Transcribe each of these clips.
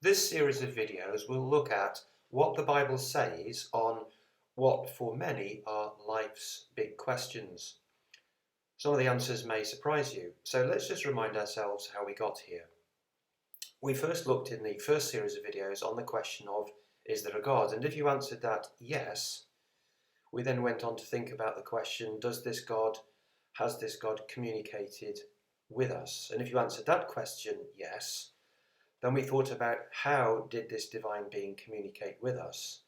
This series of videos will look at what the Bible says on what for many are life's big questions. Some of the answers may surprise you, so let's just remind ourselves how we got here. We first looked in the first series of videos on the question of, is there a God? And if you answered that yes, we then went on to think about the question, has this God communicated with us? And if you answered that question yes, then we thought about how did this divine being communicate with us.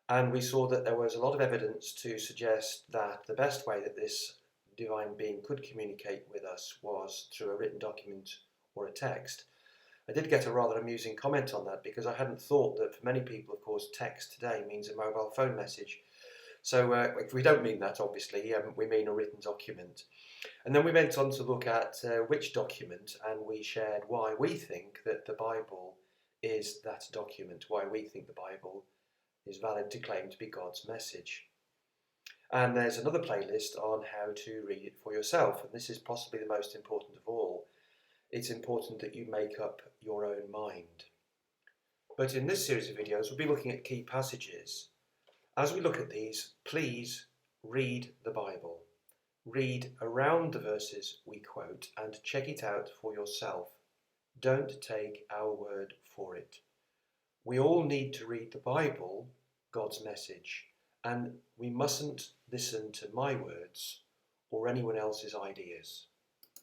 And we saw that there was a lot of evidence to suggest that the best way that this divine being could communicate with us was through a written document or a text. I did get a rather amusing comment on that because I hadn't thought that for many people, of course, text today means a mobile phone message. So if we don't mean that, obviously, we mean a written document. And then we went on to look at which document, and we shared why we think that the Bible is that document, why we think the Bible is valid to claim to be God's message. And there's another playlist on how to read it for yourself, and this is possibly the most important of all. It's important that you make up your own mind. But in this series of videos, we'll be looking at key passages. As we look at these, please read the Bible. Read around the verses we quote and check it out for yourself. Don't take our word for it. We all need to read the Bible, God's message, and we mustn't listen to my words or anyone else's ideas.